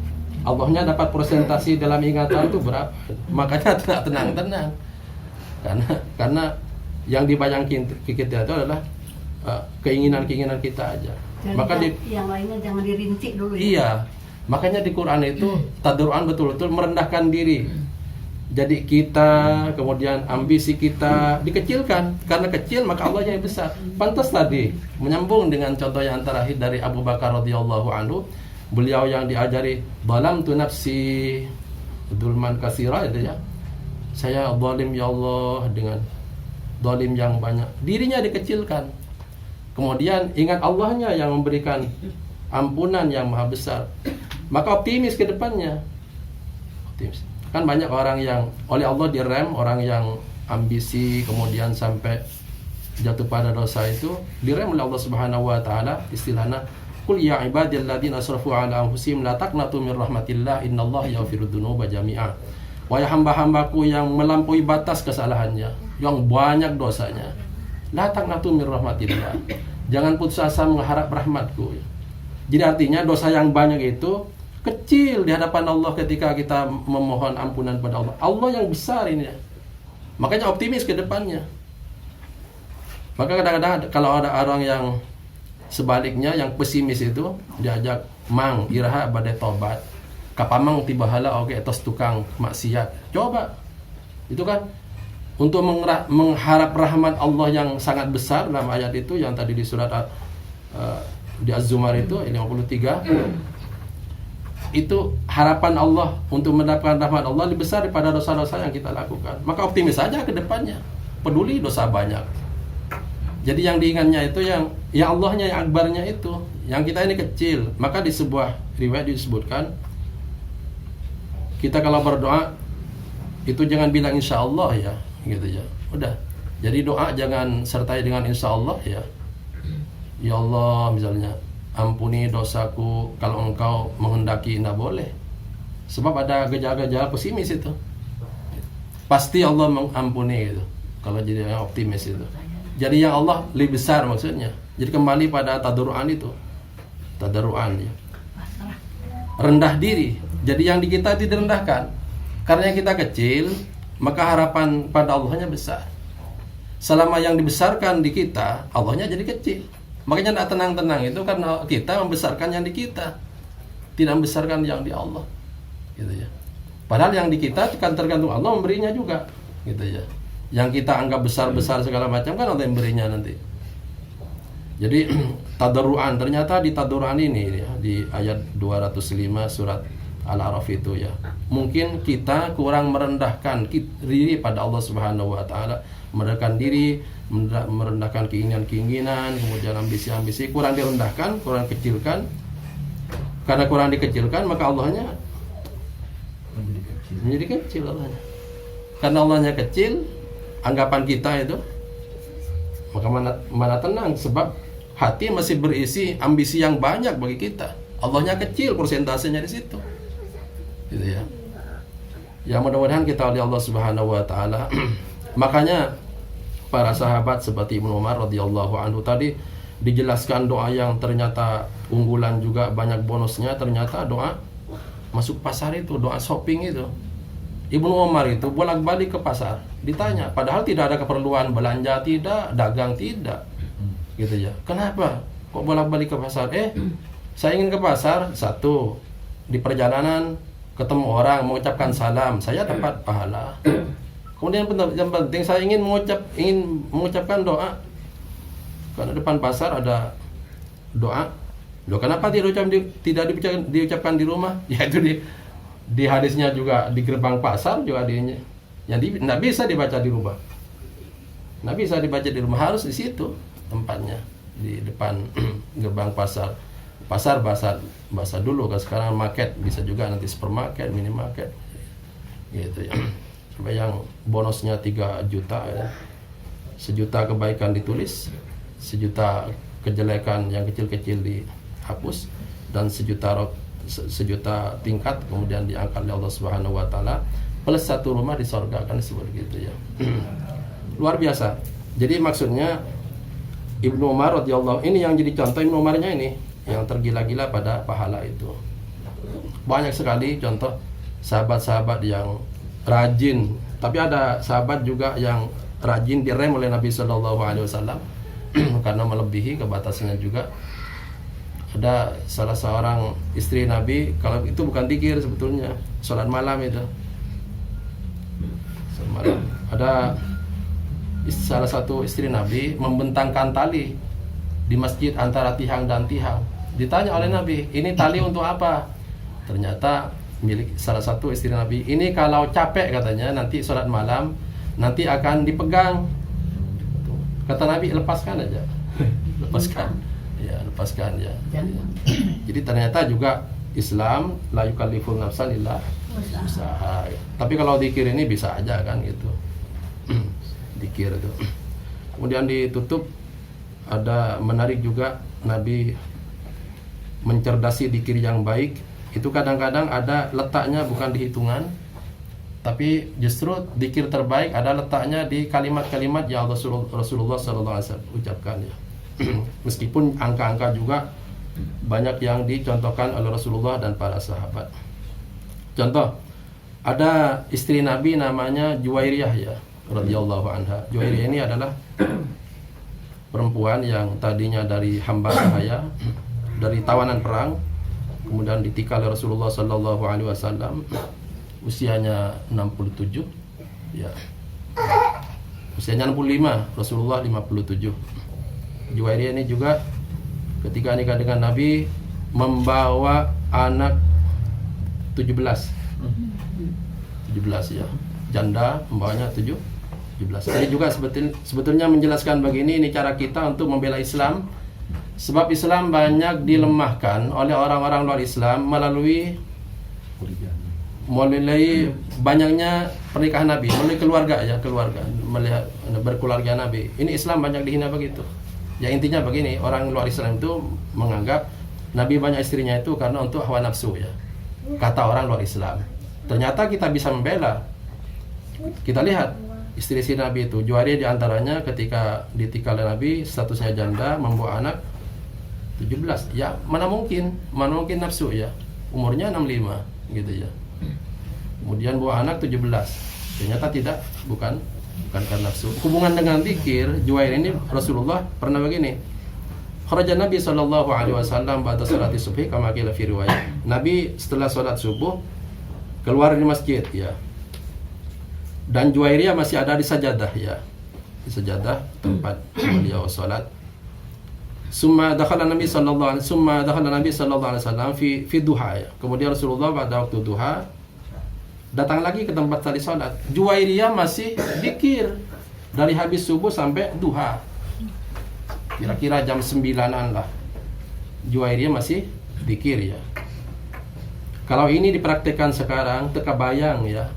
Allahnya dapat persentasi dalam ingatan itu berapa? Makanya tidak tenang-tenang. Karena yang dibayangkan kita itu adalah keinginan-keinginan kita aja. Jadi Maka yang lainnya jangan dirinci dulu ya. Iya. Makanya di Quran itu tadarruan betul-betul merendahkan diri. Jadi kita, kemudian ambisi kita dikecilkan. Karena kecil maka Allah yang besar. Pantas tadi menyambung dengan contoh yang terakhir dari Abu Bakar radhiyallahu anhu, beliau yang diajari zalamtu nafsi dzulman katsira itu ya. Saya zalim ya Allah dengan zalim yang banyak. Dirinya dikecilkan. Kemudian ingat Allahnya yang memberikan ampunan yang maha besar. Maka optimis ke depannya. Optimis. Kan banyak orang yang oleh Allah direm, orang yang ambisi kemudian sampai jatuh pada dosa itu direm oleh Allah Subhanahu wa taala. Istilahnya qul ya ibadilladzina asrafu ala anfusihim la taqnatu min rahmatillah innallaha yaghfirudz dzunuba jami'a. Wahai hamba-hambaku yang melampaui batas kesalahannya, yang banyak dosanya, la taqnatu min rahmatillah. Jangan putus asa mengharap rahmatku. Jadi artinya dosa yang banyak itu kecil di hadapan Allah ketika kita memohon ampunan pada Allah. Allah yang besar ini ya. Makanya optimis ke depannya. Maka kadang-kadang kalau ada orang yang sebaliknya yang pesimis itu diajak mang iraha badai tobat. Kapamang tiba hala oke etos tukang maksiat. Coba. Itu kan untuk mengharap rahmat Allah yang sangat besar dalam ayat itu yang tadi di surat di Az-Zumar itu 53. Itu harapan Allah untuk mendapatkan rahmat Allah lebih besar daripada dosa-dosa yang kita lakukan. Maka optimis saja ke depannya. Peduli dosa banyak. Jadi yang diingatnya itu yang Allahnya yang akbarnya itu, yang kita ini kecil. Maka di sebuah riwayat disebutkan kita kalau berdoa itu jangan bilang insya Allah ya, gitu ya. Udah. Jadi doa jangan sertai dengan insya Allah ya. Ya Allah misalnya ampuni dosaku kalau engkau menghendaki, tidak boleh. Sebab ada gejala-gejala pesimis itu. Pasti Allah mengampuni itu. Kalau jadi yang optimis itu. Jadi yang Allah lebih besar maksudnya. Jadi kembali pada tadarruan itu. Tadarruan ya. Rendah diri. Jadi yang di kita direndahkan. Karena yang kita kecil, maka harapan pada Allahnya besar. Selama yang dibesarkan di kita, Allahnya jadi kecil. Makanya tidak tenang-tenang itu karena kita membesarkan yang di kita, tidak membesarkan yang di Allah, gitu ya. Padahal yang di kita kan tergantung Allah memberinya juga, gitu ya. Yang kita anggap besar-besar segala macam kan Allah yang berinya nanti. Jadi tadarruan, ternyata di tadarruan ini ya, di ayat 205 surat Al-A'raf itu ya. Mungkin kita kurang merendahkan diri pada Allah Subhanahu wa taala, merendahkan diri, merendahkan keinginan-keinginan, kemudian ambisi-ambisi kurang direndahkan, kurang kecilkan. Karena kurang dikecilkan maka Allahnya menjadi kecil Allahnya. Karena Allahnya kecil, anggapan kita itu maka mana tenang, sebab hati masih berisi ambisi yang banyak bagi kita. Allahnya kecil, persentasenya di situ. Gitu ya. Ya mudah-mudahan kita oleh Allah Subhanahu wa taala. Makanya para sahabat seperti Ibnu Umar radhiyallahu anhu tadi dijelaskan doa yang ternyata unggulan juga banyak bonusnya, ternyata doa masuk pasar itu, doa shopping itu. Ibnu Umar itu bolak-balik ke pasar, ditanya, padahal tidak ada keperluan belanja, tidak, dagang tidak. Gitu ya. Kenapa? Kok bolak-balik ke pasar? Saya ingin ke pasar, satu, di perjalanan ketemu orang mengucapkan salam, saya dapat pahala. Kemudian yang penting saya ingin mengucapkan doa. Karena depan pasar ada doa. Loh, kenapa tidak diucapkan di rumah? Yaitu di hadisnya juga di gerbang pasar juga yang tidak bisa dibaca di rumah. Tidak bisa dibaca di rumah, harus di situ tempatnya, di depan gerbang pasar. Pasar bahasa dulu kan, sekarang market, bisa juga nanti supermarket, minimarket. Gitu ya. Sampai yang bonusnya 3 juta ya. 1 juta kebaikan ditulis, 1 juta kejelekan yang kecil-kecil dihapus, dan 1 juta tingkat kemudian diangkat oleh Allah Subhanahu wa taala, plus 1 rumah di surga, kan disebut gitu ya. Luar biasa. Jadi maksudnya Ibnu Umar radhiyallahu ini yang jadi contoh, Ibnu Umarnya ini yang tergila-gila pada pahala itu. Banyak sekali contoh sahabat-sahabat yang rajin, tapi ada sahabat juga yang rajin direm oleh Nabi Shallallahu Alaihi Wasallam karena melebihi kebatasnya juga. Ada salah seorang istri Nabi, kalau itu bukan zikir sebetulnya, sholat malam itu. Sholat malam. Ada salah satu istri Nabi membentangkan tali di masjid antara tiang dan tiang. Ditanya oleh Nabi, ini tali untuk apa? Ternyata milik salah satu istri Nabi. Ini kalau capek katanya nanti sholat malam nanti akan dipegang. Kata Nabi, lepaskan aja. Lepaskan. Ya, lepaskan ya. Jadi ternyata juga Islam la yukallifu nafsan illa usaha. Tapi kalau dikir ini bisa aja kan gitu. Dikir itu. Kemudian ditutup ada menarik juga Nabi mencerdasi dikir yang baik. Itu kadang-kadang ada letaknya bukan di hitungan, tapi justru dikir terbaik ada letaknya di kalimat-kalimat yang Rasulullah SAW ucapkan ya. Meskipun angka-angka juga banyak yang dicontohkan oleh Rasulullah dan para sahabat. Contoh, ada istri Nabi namanya Juwairiyah ya, radhiyallahu anha. Juwairiyah ini adalah perempuan yang tadinya dari hamba sahaya, dari tawanan perang, kemudian ditikal oleh Rasulullah sallallahu alaihi wasallam, usianya 67 ya. Usianya 65, Rasulullah 57. Juwairiyah ini juga ketika nikah dengan Nabi membawa anak 17 ya. Janda membawanya 17. Ini juga sebetulnya menjelaskan begini, ini cara kita untuk membela Islam. Sebab Islam banyak dilemahkan oleh orang-orang luar Islam melalui banyaknya pernikahan Nabi, melalui keluarga, melihat berkeluarga Nabi. Ini Islam banyak dihina begitu. Ya intinya begini, orang luar Islam itu menganggap Nabi banyak istrinya itu karena untuk hawa nafsu ya. Kata orang luar Islam. Ternyata kita bisa membela. Kita lihat istri-istri Nabi itu, Juwairiyah diantaranya ketika ditikal Nabi, statusnya janda, membawa anak 17. Ya mana mungkin nafsu ya. Umurnya 65 gitu ya. Kemudian bawa anak 17. Ternyata tidak, bukan karena nafsu. Hubungan dengan zikir, Juwairiyah ini Rasulullah pernah begini. Kharaja Nabi sallallahu alaihi wasallam ba'da salati subhi kama qila fi riwayat. Nabi setelah salat subuh keluar di masjid ya. Dan Juwairiyah masih ada di sajadah ya. Di sajadah tempat beliau salat. Summa dakhala Nabi sallallahu alaihi wasallam fi duha ya. Kemudian Rasulullah pada waktu duha datang lagi ke tempat tadi salat. Juwairiyah masih zikir dari habis subuh sampai duha. Kira-kira jam 9-an lah. Juwairiyah masih zikir ya. Kalau ini dipraktekkan sekarang, terkebayang ya.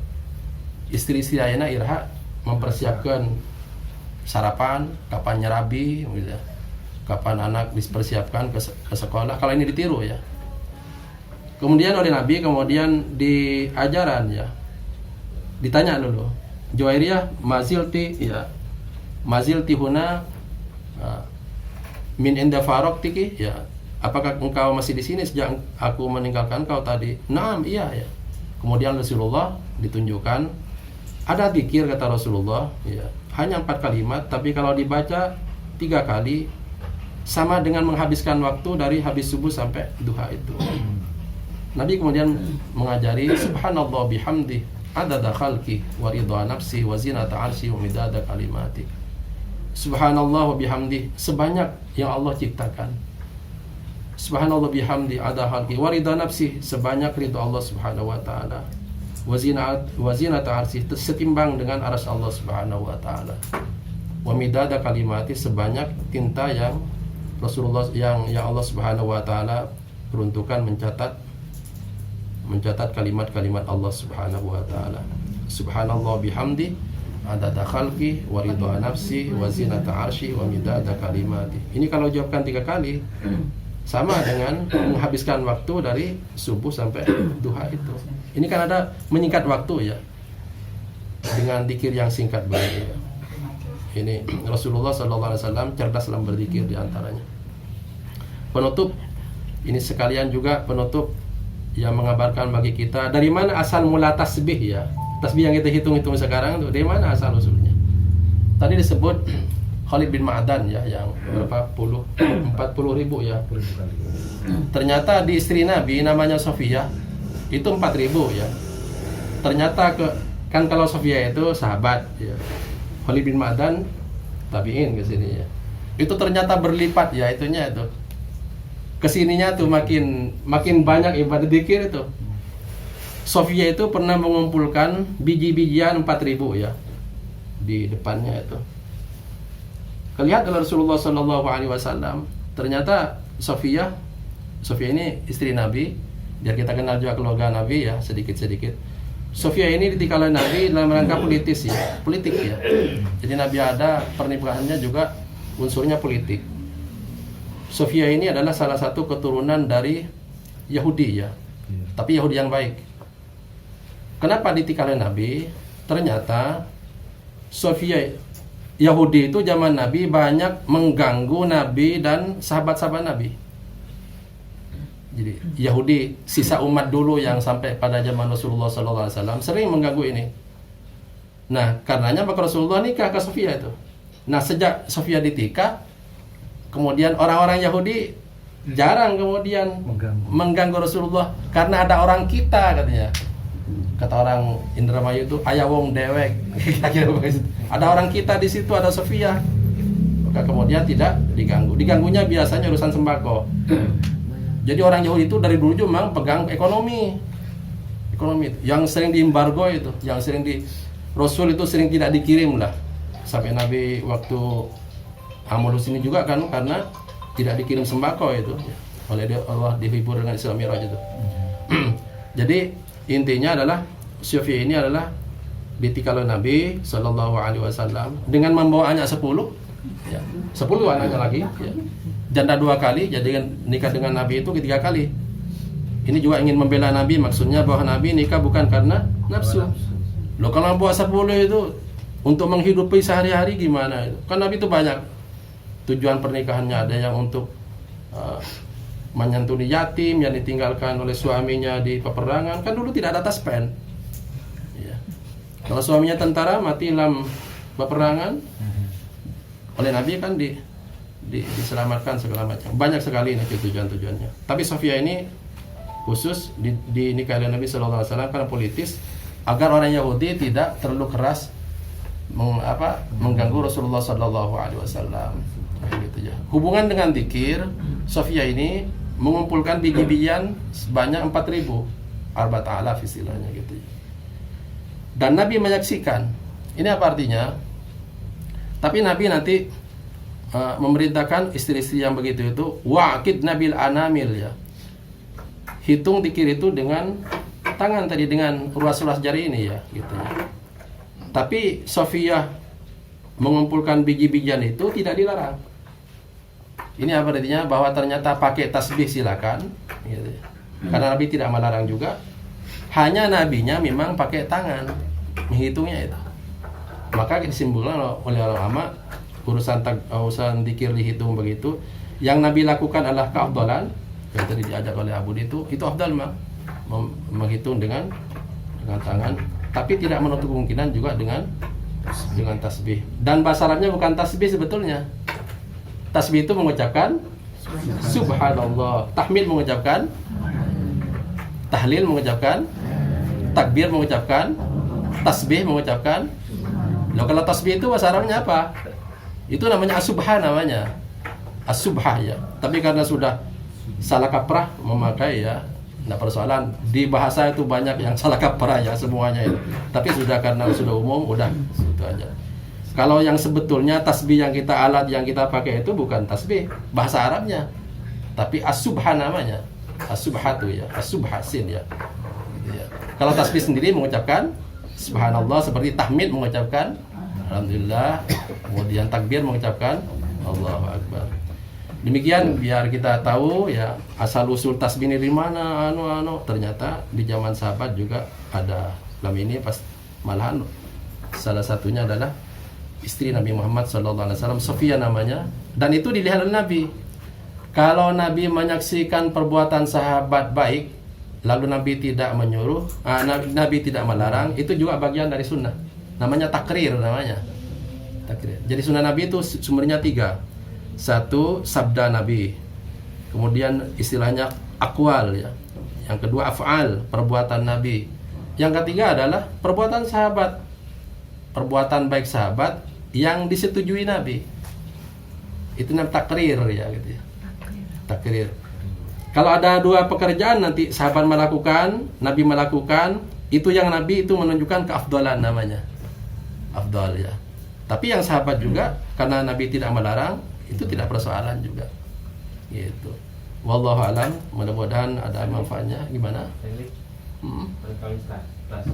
Istri-istri ayana irha mempersiapkan sarapan, kapan nyerabi gitu ya. Kapan anak dipersiapkan ke sekolah. Kalau ini ditiru ya. Kemudian oleh Nabi, kemudian di ajaran ya. Ditanya dulu, Juwairiyah mazilti ya. Mazilti huna min inda faroktiki ya. Apakah engkau masih di sini sejak aku meninggalkan kau tadi? Naam, iya ya. Kemudian Rasulullah ditunjukkan ada zikir kata Rasulullah ya. Hanya 4 kalimat, tapi kalau dibaca 3 kali sama dengan menghabiskan waktu dari habis subuh sampai duha itu. Nabi kemudian mengajari subhanallah bihamdi adada khalqi wa ridha nafsi wa zinata arsy wa midada kalimati. Subhanallah wa bihamdi, sebanyak yang Allah ciptakan. Subhanallah bihamdi adada khalqi wa ridha nafsi, sebanyak ridha Allah Subhanahu wa taala. Wa zinata arsy, setimbang dengan arsy Allah Subhanahu wa taala. Wa midada kalimati, sebanyak tinta yang Rasulullah yang Allah Subhanahu wa taala peruntukan mencatat kalimat-kalimat Allah Subhanahu wa taala. Subhanallah bihamdi adada khalqi wa ridha nafsi wa zinata arsy wa midada kalimati. Ini kalau jawabkan 3 kali sama dengan menghabiskan waktu dari subuh sampai duha itu. Ini kan ada menyingkat waktu ya. Dengan zikir yang singkat begini ya. Ini Rasulullah sallallahu alaihi wasallam cerdas dalam berzikir di antaranya. Penutup ini sekalian juga penutup yang mengabarkan bagi kita dari mana asal mula tasbih ya. Tasbih yang kita hitung-hitung sekarang itu dari mana asal usulnya? Tadi disebut Khalid bin Ma'dan ya, yang berapa 40 ribu ya. Ternyata di istri Nabi namanya Sofia itu 4.000 ya. Ternyata kan kalau Sofia itu sahabat ya. Khalid bin Ma'dan tabi'in ke sini ya. Itu ternyata berlipat ya itunya itu. kesininya tuh makin banyak ibadah zikir itu. Sofia itu pernah mengumpulkan biji-bijian 4.000 ya di depannya itu. Lihat oleh Rasulullah Sallallahu Alaihi Wasallam. Ternyata Sofia ini istri Nabi. Biar kita kenal juga keluarga Nabi ya sedikit-sedikit. Sofia ini ditikal oleh Nabi dalam rangka politik ya. Jadi Nabi ada pernikahannya juga unsurnya politik. Sofia ini adalah salah satu keturunan dari Yahudi ya, tapi Yahudi yang baik. Kenapa ditikal oleh Nabi? Ternyata Sofia Yahudi itu zaman Nabi banyak mengganggu Nabi dan sahabat-sahabat Nabi. Jadi Yahudi sisa umat dulu yang sampai pada zaman Rasulullah SAW sering mengganggu ini. Nah, karenanya maka Rasulullah nikah ke Sofia itu. Nah, sejak Sofia ditikah, kemudian orang-orang Yahudi jarang kemudian mengganggu Rasulullah karena ada orang kita katanya. Kata orang Indramayu itu ayah wong dewek. Ada orang kita di situ, ada Sofia. Maka kemudian tidak diganggu. Diganggunya biasanya urusan sembako. Jadi orang Yahudi itu dari dulu memang pegang ekonomi yang sering diembargo itu, yang sering Rasul itu sering tidak dikirim lah. Sampai Nabi waktu Amulus ini juga kan karena tidak dikirim sembako itu oleh Allah dihibur dengan Isra Mi'raj itu. Jadi intinya adalah Sofia ini adalah ditikal oleh Nabi Sallallahu Alaihi Wasallam dengan membawa anak 10 ya. 10 anaknya lagi ya. Janda 2 kali, jadi nikah dengan Nabi itu 3 kali. Ini juga ingin membela Nabi, maksudnya bahwa Nabi nikah bukan karena nafsu. Loh kalau buat 10 itu untuk menghidupi sehari-hari gimana itu? Kan Nabi itu banyak tujuan pernikahannya, ada yang untuk menyantuni yatim yang ditinggalkan oleh suaminya di peperangan. Kan dulu tidak ada taspen. Ya. Kalau suaminya tentara mati dalam peperangan, oleh Nabi kan diselamatkan segala macam. Banyak sekali ini tujuan-tujuannya. Tapi Sofia ini khusus dinikahi oleh Nabi Sallallahu Alaihi Wasallam karena politis, agar orang Yahudi tidak terlalu keras mengganggu Rasulullah Sallallahu Alaihi Wasallam. Gitu ya. Hubungan dengan zikir, Sofia ini mengumpulkan biji-bijian sebanyak 4.000 arba'at alaf istilahnya gitu ya. Dan Nabi menyaksikan. Ini apa artinya? Tapi Nabi nanti memerintahkan istri-istri yang begitu itu wa'qid nabil anamil ya. Hitung zikir itu dengan tangan tadi, dengan ruas-ruas jari ini ya gitu ya. Tapi Sofia mengumpulkan biji-bijian itu tidak dilarang. Ini apa artinya? Bahwa ternyata pakai tasbih silakan gitu ya. Karena Nabi tidak melarang juga. Hanya Nabinya memang pakai tangan menghitungnya itu. Maka disimpulkan oleh ulama urusan zikir dihitung begitu. Yang Nabi lakukan adalah keafdalan yang tadi diajak oleh Abu itu afdal menghitung dengan tangan, tapi tidak menutup kemungkinan juga dengan tasbih. Dan bahasa Arabnya bukan tasbih sebetulnya. Tasbih itu mengucapkan subhanallah, tahmid mengucapkan, tahlil mengucapkan, takbir mengucapkan, tasbih mengucapkan. Loh, kalau tasbih itu bahasa Arabnya apa? Itu namanya as-subhan namanya. As-subhah ya. Tapi karena sudah salah kaprah memakai ya, nah persoalan di bahasa itu banyak yang salah kaprah ya semuanya itu. Tapi karena sudah umum udah itu aja. Kalau yang sebetulnya tasbih yang kita yang kita pakai itu bukan tasbih bahasa Arabnya, tapi as-subhan namanya. As-subhatu ya, as-subhasin ya. Gitu ya. Kalau tasbih sendiri mengucapkan subhanallah, seperti tahmid mengucapkan alhamdulillah, kemudian takbir mengucapkan Allahu akbar. Demikian biar kita tahu ya asal usul tasbih ini di mana ternyata di zaman sahabat juga ada. Dalam ini pas malahan salah satunya adalah istri Nabi Muhammad SAW, Sofia namanya, dan itu dilihat oleh Nabi. Kalau Nabi menyaksikan perbuatan sahabat baik, lalu Nabi tidak menyuruh, Nabi tidak melarang, itu juga bagian dari sunnah. Namanya takrir namanya. Takrir. Jadi sunnah Nabi itu sumbernya 3. 1, sabda Nabi. Kemudian istilahnya akwal ya. Yang kedua af'al, perbuatan Nabi. Yang ketiga adalah perbuatan sahabat. Perbuatan baik sahabat yang disetujui Nabi. Itu namanya takrir ya gitu ya. Takrir. Kalau ada dua pekerjaan nanti sahabat melakukan, Nabi melakukan, itu yang Nabi itu menunjukkan keafdalan namanya. Afdal ya. Tapi yang sahabat juga karena Nabi tidak melarang, itu tidak persoalan juga. Gitu. Wallahu alam, mudah-mudahan ada manfaatnya. Gimana? Berkali pas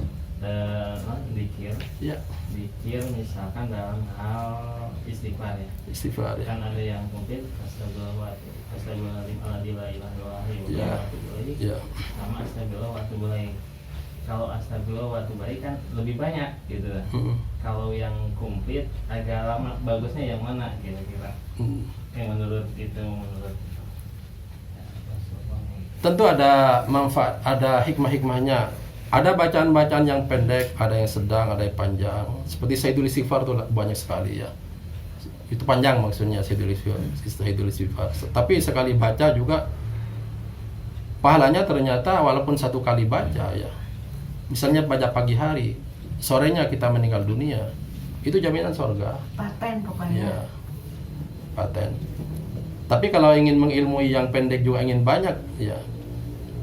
dikir, Ya, dikir misalkan dalam hal istighfar ya. istighfar ya. Kan ada yang mungkin astagfirullahaladzim Ya. Ya. sama astagfirullah wa atubu ilaih. Kalau astagfirullah wa atubu ilaih kan lebih banyak gitu. Kalau yang komplit agak lama, bagusnya yang mana kira-kira? Yang menurut Tentu ada manfaat, ada hikmah-hikmahnya. Ada bacaan-bacaan yang pendek, ada yang sedang, ada yang panjang. Seperti Sayyidul Istighfar itu banyak sekali ya. Itu panjang maksudnya Sayyidul Istighfar. Tapi sekali baca juga pahalanya ternyata walaupun satu kali baca ya. Misalnya baca pagi hari, sorenya kita meninggal dunia, itu jaminan surga. Paten pokoknya. Ya, paten. Tapi kalau ingin mengilmui yang pendek juga ingin banyak, ya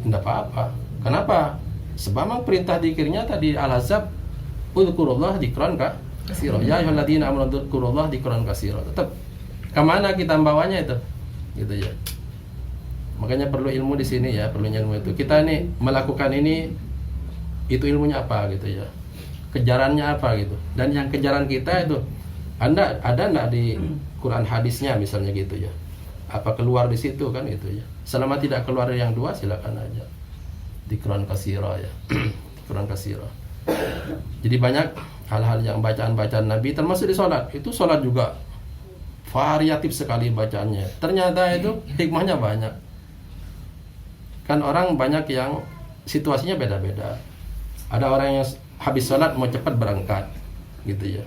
tidak apa-apa. Kenapa? Sebab memang perintah dzikirnya tadi Al-Ahzab, "Udzkurullah dzikran katsira." Ya ayyuhalladzina amanu udzkurullah dzikran katsira. Tetap kemana kita membawanya itu? Gitu ya. Makanya perlu ilmu di sini ya, perlu ilmu itu. Kita ini melakukan ini, itu ilmunya apa gitu ya. Kejarannya apa gitu. Dan yang kejaran kita itu ada enggak di Quran hadisnya misalnya gitu ya. Apa keluar di situ kan itu ya. Selama tidak keluar dari yang dua silakan aja. Dzikran katsira ya. Dzikran katsira. Jadi banyak hal-hal yang bacaan-bacaan Nabi termasuk di sholat. Itu sholat juga variatif sekali bacaannya. Ternyata itu hikmahnya banyak. Kan orang banyak yang situasinya beda-beda. Ada orang yang habis sholat mau cepat berangkat gitu ya.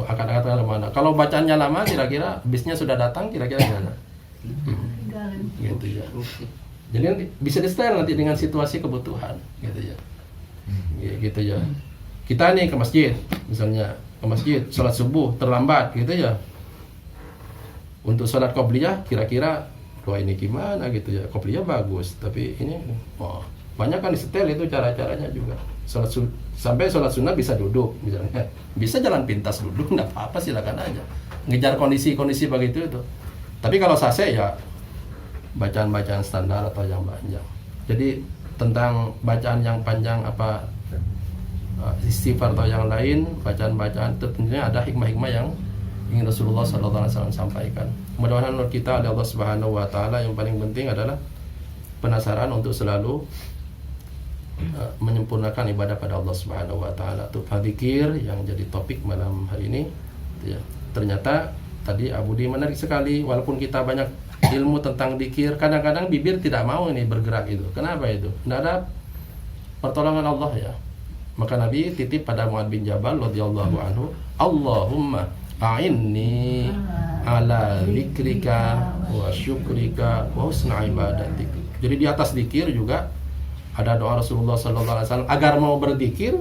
Akan kemana? Kalau bacaannya lama kira-kira bisnya sudah datang kira-kira gimana? Gitu ya. Jadi nanti bisa di-style nanti dengan situasi kebutuhan gitu ya. Gitu ya. Kita nih ke masjid misalnya, ke masjid sholat subuh terlambat gitu ya. Untuk sholat qobliyah kira-kira wah ini gimana gitu ya. Qobliyah bagus tapi ini banyak kan di-style itu cara-caranya juga. Sampai sholat sunnah bisa duduk misalnya. Bisa jalan pintas duduk enggak apa-apa silakan aja. Ngejar kondisi-kondisi begitu itu. Tapi kalau sase ya bacaan-bacaan standar atau yang panjang. Jadi tentang bacaan yang panjang apa istighfar atau yang lain, bacaan-bacaan itu tentunya ada hikmah-hikmah yang ingin Rasulullah SAW sampaikan. Mudah-mudahan menurut kita oleh Allah Subhanahu Wa Taala yang paling penting adalah penasaran untuk selalu menyempurnakan ibadah pada Allah Subhanahu Wa Taala. Itu zikir yang jadi topik malam hari ini. Ya, ternyata tadi Abu Di menarik sekali. Walaupun kita banyak ilmu tentang zikir, kadang-kadang bibir tidak mau ini bergerak itu. Kenapa itu? Tidak ada pertolongan Allah ya. Maka Nabi titip pada Mu'adz bin Jabal radhiyallahu anhu, Allahumma a'inni ala dzikrika wa syukrika wa husna ibadatik. Jadi di atas zikir juga ada doa Rasulullah sallallahu alaihi wasallam agar mau berzikir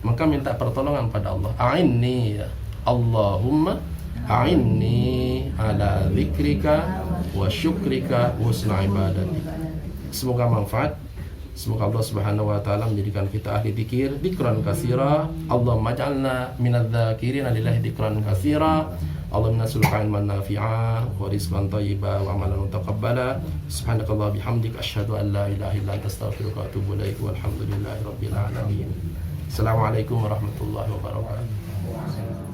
maka minta pertolongan pada Allah. A'inni ya. Allahumma a'inni ala dzikrika wa syukrika wa husna ibadatik. Semoga manfaat. Semoga Allah Subhanahu wa taala menjadikan kita ahli dzikir, dzikran katsira. Allahumma ij'alna minadz dzakirina lillahi dzikran katsira. Allahumma nas'aluka ilman nafi'a wa rizqan thayyiban wa amalan mutaqabbala. Subhanakallah bihamdik asyhadu an la ilaha illa anta astaghfiruka wa atubu ilaik. Walhamdulillahi rabbil alamin. Assalamualaikum warahmatullahi wabarakatuh.